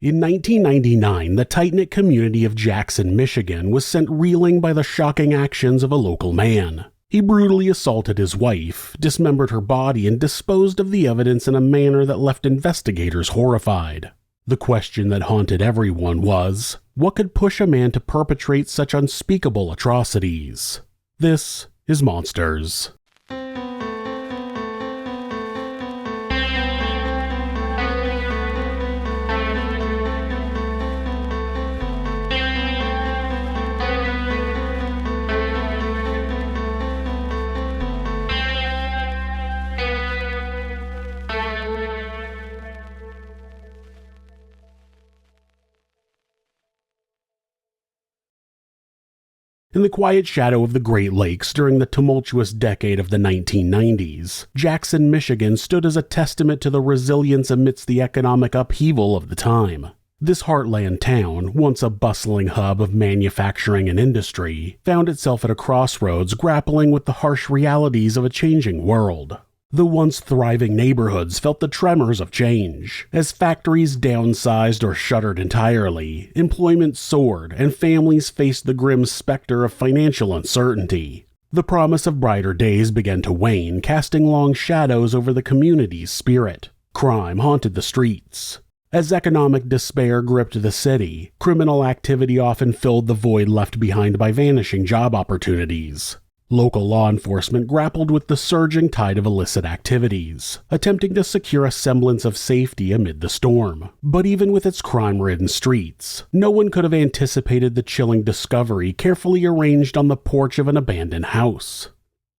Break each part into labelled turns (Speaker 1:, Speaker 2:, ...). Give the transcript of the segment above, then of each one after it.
Speaker 1: In 1999, the tight-knit community of Jackson, Michigan was sent reeling by the shocking actions of a local man. He brutally assaulted his wife, dismembered her body, and disposed of the evidence in a manner that left investigators horrified. The question that haunted everyone was, what could push a man to perpetrate such unspeakable atrocities? This is Monsters. In the quiet shadow of the Great Lakes during the tumultuous decade of the 1990s, Jackson, Michigan stood as a testament to the resilience amidst the economic upheaval of the time. This heartland town, once a bustling hub of manufacturing and industry, found itself at a crossroads grappling with the harsh realities of a changing world. The once thriving neighborhoods felt the tremors of change. As factories downsized or shuttered entirely, employment soared, and families faced the grim specter of financial uncertainty. The promise of brighter days began to wane, casting long shadows over the community's spirit. Crime haunted the streets. As economic despair gripped the city, criminal activity often filled the void left behind by vanishing job opportunities. Local law enforcement grappled with the surging tide of illicit activities, attempting to secure a semblance of safety amid the storm. But even with its crime-ridden streets, no one could have anticipated the chilling discovery carefully arranged on the porch of an abandoned house.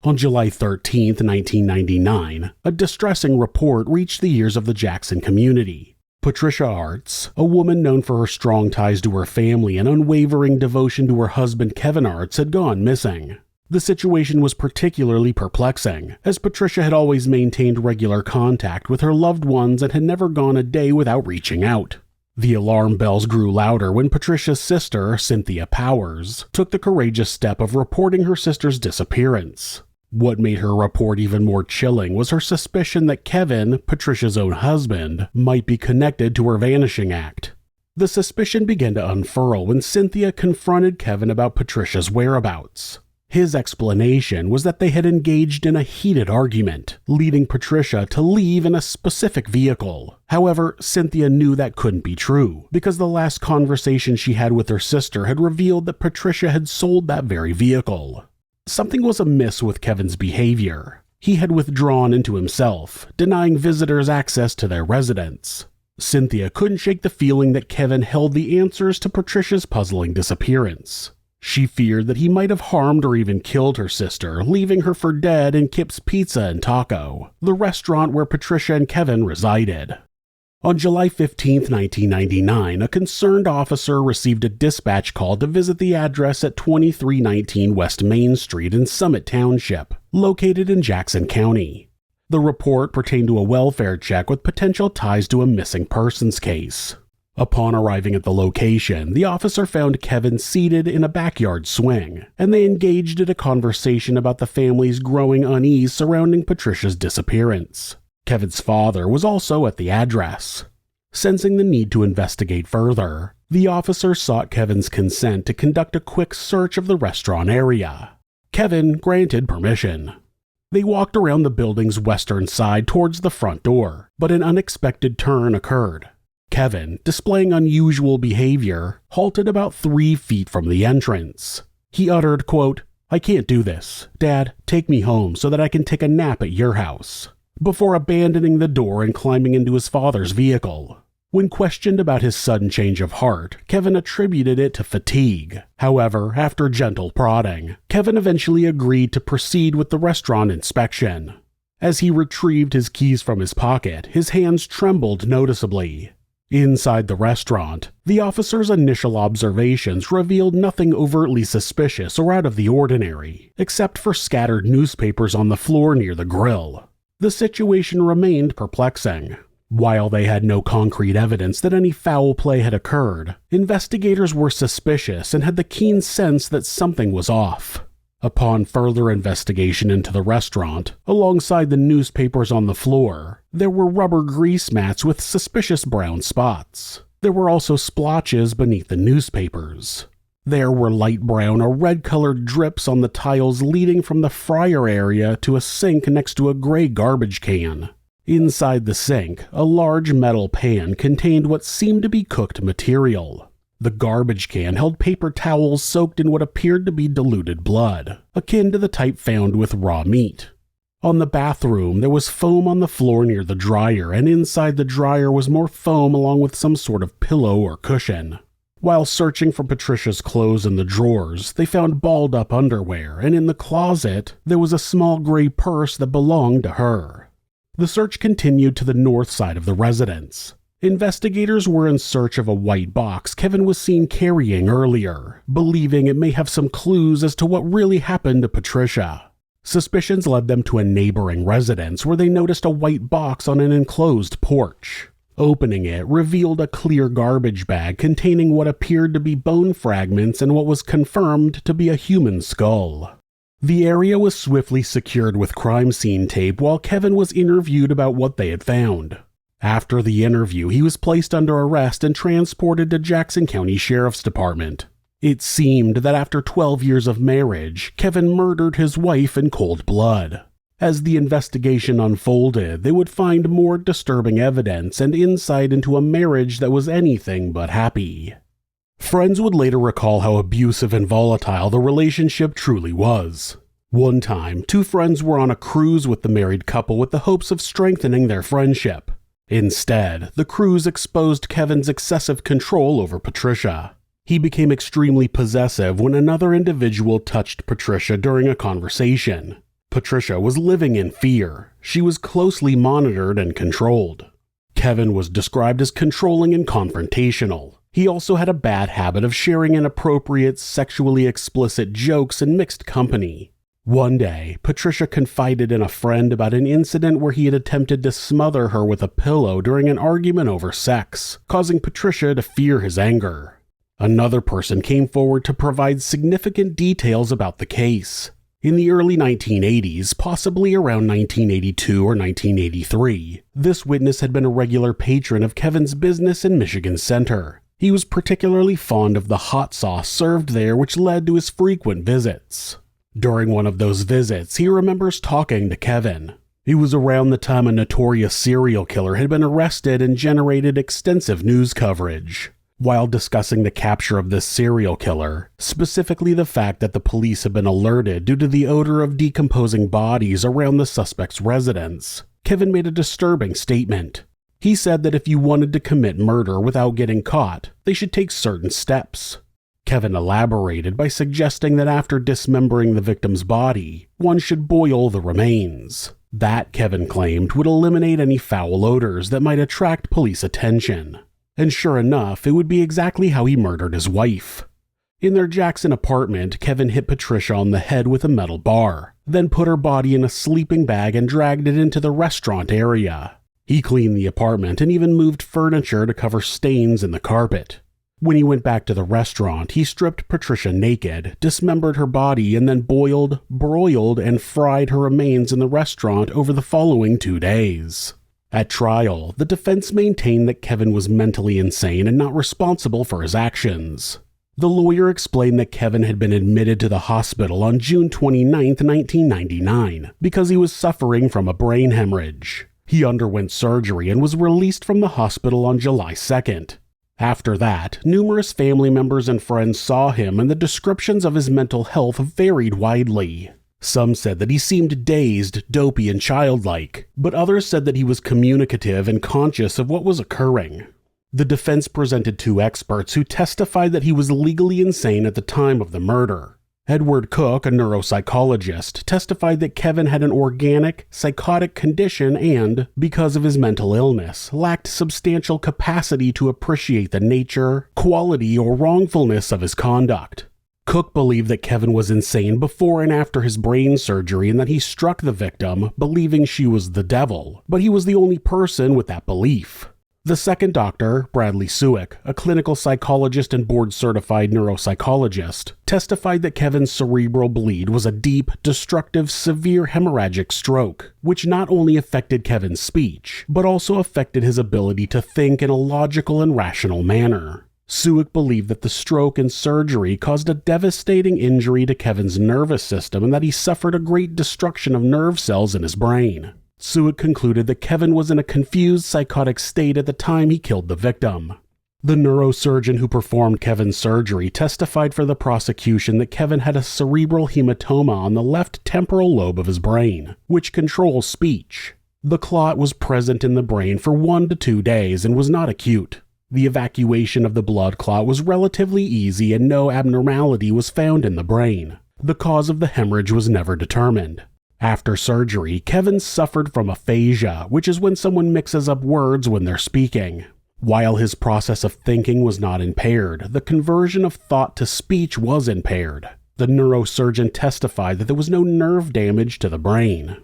Speaker 1: On July 13, 1999, a distressing report reached the ears of the Jackson community. Patricia Artz, a woman known for her strong ties to her family and unwavering devotion to her husband Kevin Artz, had gone missing. The situation was particularly perplexing, as Patricia had always maintained regular contact with her loved ones and had never gone a day without reaching out. The alarm bells grew louder when Patricia's sister, Cynthia Powers, took the courageous step of reporting her sister's disappearance. What made her report even more chilling was her suspicion that Kevin, Patricia's own husband, might be connected to her vanishing act. The suspicion began to unfurl when Cynthia confronted Kevin about Patricia's whereabouts. His explanation was that they had engaged in a heated argument, leading Patricia to leave in a specific vehicle. However, Cynthia knew that couldn't be true, because the last conversation she had with her sister had revealed that Patricia had sold that very vehicle. Something was amiss with Kevin's behavior. He had withdrawn into himself, denying visitors access to their residence. Cynthia couldn't shake the feeling that Kevin held the answers to Patricia's puzzling disappearance. She feared that he might have harmed or even killed her sister, leaving her for dead in Kip's Pizza and Taco, the restaurant where Patricia and Kevin resided. On July 15, 1999, a concerned officer received a dispatch call to visit the address at 2319 West Main Street in Summit Township, located in Jackson County. The report pertained to a welfare check with potential ties to a missing persons case. Upon arriving at the location, the officer found Kevin seated in a backyard swing, and they engaged in a conversation about the family's growing unease surrounding Patricia's disappearance. Kevin's father was also at the address. Sensing the need to investigate further, the officer sought Kevin's consent to conduct a quick search of the restaurant area. Kevin granted permission. They walked around the building's western side towards the front door, but an unexpected turn occurred. Kevin, displaying unusual behavior, halted about 3 feet from the entrance. He uttered, quote, "I can't do this. Dad, take me home so that I can take a nap at your house," before abandoning the door and climbing into his father's vehicle. When questioned about his sudden change of heart, Kevin attributed it to fatigue. However, after gentle prodding, Kevin eventually agreed to proceed with the restaurant inspection. As he retrieved his keys from his pocket, his hands trembled noticeably. Inside the restaurant, the officer's initial observations revealed nothing overtly suspicious or out of the ordinary, except for scattered newspapers on the floor near the grill. The situation remained perplexing. While they had no concrete evidence that any foul play had occurred, investigators were suspicious and had the keen sense that something was off. Upon further investigation into the restaurant, alongside the newspapers on the floor, there were rubber grease mats with suspicious brown spots. There were also splotches beneath the newspapers. There were light brown or red-colored drips on the tiles leading from the fryer area to a sink next to a gray garbage can. Inside the sink, a large metal pan contained what seemed to be cooked material. The garbage can held paper towels soaked in what appeared to be diluted blood, akin to the type found with raw meat. On the bathroom, there was foam on the floor near the dryer, and inside the dryer was more foam along with some sort of pillow or cushion. While searching for Patricia's clothes in the drawers, they found balled-up underwear, and in the closet, there was a small gray purse that belonged to her. The search continued to the north side of the residence. Investigators were in search of a white box Kevin was seen carrying earlier, believing it may have some clues as to what really happened to Patricia. Suspicions led them to a neighboring residence where they noticed a white box on an enclosed porch. Opening it revealed a clear garbage bag containing what appeared to be bone fragments and what was confirmed to be a human skull. The area was swiftly secured with crime scene tape while Kevin was interviewed about what they had found. After the interview, he was placed under arrest and transported to Jackson County Sheriff's Department. It seemed that after 12 years of marriage, Kevin murdered his wife in cold blood. As the investigation unfolded, they would find more disturbing evidence and insight into a marriage that was anything but happy. Friends would later recall how abusive and volatile the relationship truly was. One time, two friends were on a cruise with the married couple with the hopes of strengthening their friendship. Instead, the cruise exposed Kevin's excessive control over Patricia. He became extremely possessive when another individual touched Patricia during a conversation. Patricia was living in fear. She was closely monitored and controlled. Kevin was described as controlling and confrontational. He also had a bad habit of sharing inappropriate, sexually explicit jokes in mixed company. One day, Patricia confided in a friend about an incident where he had attempted to smother her with a pillow during an argument over sex, causing Patricia to fear his anger. Another person came forward to provide significant details about the case. In the early 1980s, possibly around 1982 or 1983, this witness had been a regular patron of Kevin's business in Michigan Center. He was particularly fond of the hot sauce served there, which led to his frequent visits. During one of those visits, he remembers talking to Kevin. It was around the time a notorious serial killer had been arrested and generated extensive news coverage. While discussing the capture of this serial killer, specifically the fact that the police had been alerted due to the odor of decomposing bodies around the suspect's residence, Kevin made a disturbing statement. He said that if you wanted to commit murder without getting caught, they should take certain steps. Kevin elaborated by suggesting that after dismembering the victim's body, one should boil the remains. That, Kevin claimed, would eliminate any foul odors that might attract police attention. And sure enough, it would be exactly how he murdered his wife. In their Jackson apartment, Kevin hit Patricia on the head with a metal bar, then put her body in a sleeping bag and dragged it into the restaurant area. He cleaned the apartment and even moved furniture to cover stains in the carpet. When he went back to the restaurant, he stripped Patricia naked, dismembered her body, and then boiled, broiled, and fried her remains in the restaurant over the following 2 days. At trial, the defense maintained that Kevin was mentally insane and not responsible for his actions. The lawyer explained that Kevin had been admitted to the hospital on June 29, 1999, because he was suffering from a brain hemorrhage. He underwent surgery and was released from the hospital on July 2nd. After that, numerous family members and friends saw him, and the descriptions of his mental health varied widely. Some said that he seemed dazed, dopey, and childlike, but others said that he was communicative and conscious of what was occurring. The defense presented 2 experts who testified that he was legally insane at the time of the murder. Edward Cook, a neuropsychologist, testified that Kevin had an organic, psychotic condition and, because of his mental illness, lacked substantial capacity to appreciate the nature, quality, or wrongfulness of his conduct. Cook believed that Kevin was insane before and after his brain surgery and that he struck the victim, believing she was the devil, but he was the only person with that belief. The second doctor, Bradley Suick, a clinical psychologist and board-certified neuropsychologist, testified that Kevin's cerebral bleed was a deep, destructive, severe hemorrhagic stroke, which not only affected Kevin's speech, but also affected his ability to think in a logical and rational manner. Suick believed that the stroke and surgery caused a devastating injury to Kevin's nervous system and that he suffered a great destruction of nerve cells in his brain. Suick concluded that Kevin was in a confused psychotic state at the time he killed the victim. The neurosurgeon who performed Kevin's surgery testified for the prosecution that Kevin had a cerebral hematoma on the left temporal lobe of his brain, which controls speech. The clot was present in the brain for 1 to 2 days and was not acute. The evacuation of the blood clot was relatively easy and no abnormality was found in the brain. The cause of the hemorrhage was never determined. After surgery, Kevin suffered from aphasia, which is when someone mixes up words when they're speaking. While his process of thinking was not impaired, the conversion of thought to speech was impaired. The neurosurgeon testified that there was no nerve damage to the brain.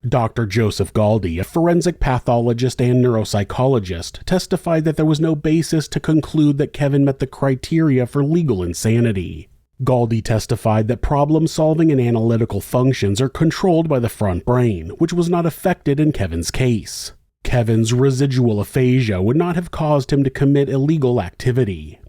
Speaker 1: Dr. Joseph Galdi, a forensic pathologist and neuropsychologist, testified that there was no basis to conclude that Kevin met the criteria for legal insanity. Galdi testified that problem-solving and analytical functions are controlled by the front brain, which was not affected in Kevin's case. Kevin's residual aphasia would not have caused him to commit illegal activity.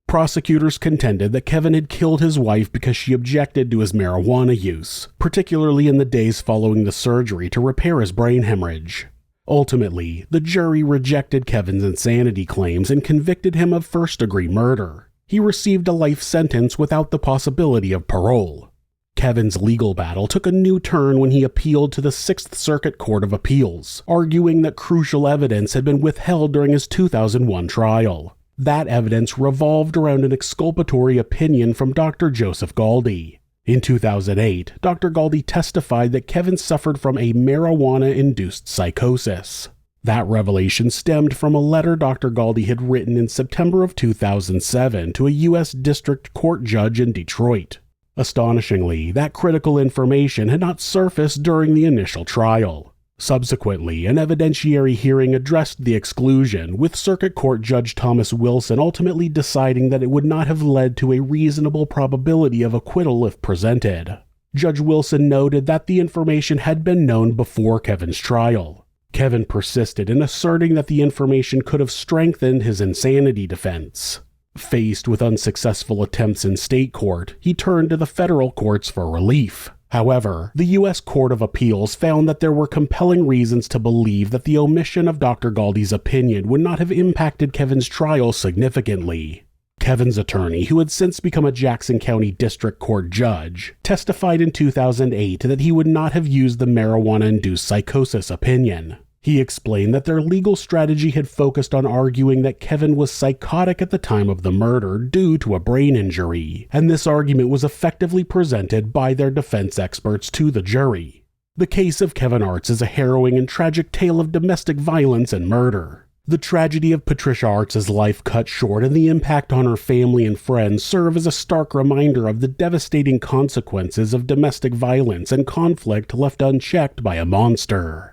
Speaker 1: Prosecutors contended that Kevin had killed his wife because she objected to his marijuana use, particularly in the days following the surgery to repair his brain hemorrhage. Ultimately, the jury rejected Kevin's insanity claims and convicted him of first-degree murder. He received a life sentence without the possibility of parole. Kevin's legal battle took a new turn when he appealed to the Sixth Circuit Court of Appeals, arguing that crucial evidence had been withheld during his 2001 trial. That evidence revolved around an exculpatory opinion from Dr. Joseph Galdi. In 2008, Dr. Galdi testified that Kevin suffered from a marijuana-induced psychosis. That revelation stemmed from a letter Dr. Galdi had written in September of 2007 to a U.S. District Court judge in Detroit. Astonishingly, that critical information had not surfaced during the initial trial. Subsequently, an evidentiary hearing addressed the exclusion, with Circuit Court Judge Thomas Wilson ultimately deciding that it would not have led to a reasonable probability of acquittal if presented. Judge Wilson noted that the information had been known before Kevin's trial. Kevin persisted in asserting that the information could have strengthened his insanity defense. Faced with unsuccessful attempts in state court, he turned to the federal courts for relief. However, the U.S. Court of Appeals found that there were compelling reasons to believe that the omission of Dr. Galdi's opinion would not have impacted Kevin's trial significantly. Kevin's attorney, who had since become a Jackson County District Court judge, testified in 2008 that he would not have used the marijuana-induced psychosis opinion. He explained that their legal strategy had focused on arguing that Kevin was psychotic at the time of the murder due to a brain injury, and this argument was effectively presented by their defense experts to the jury. The case of Kevin Artz is a harrowing and tragic tale of domestic violence and murder. The tragedy of Patricia Artz's life cut short and the impact on her family and friends serve as a stark reminder of the devastating consequences of domestic violence and conflict left unchecked by a monster.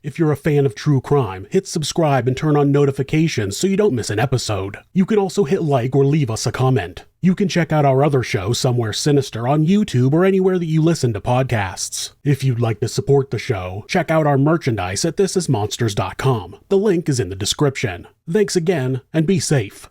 Speaker 1: If you're a fan of true crime, hit subscribe and turn on notifications so you don't miss an episode. You can also hit like or leave us a comment. You can check out our other show, Somewhere Sinister, on YouTube or anywhere that you listen to podcasts. If you'd like to support the show, check out our merchandise at thisismonsters.com. The link is in the description. Thanks again, and be safe.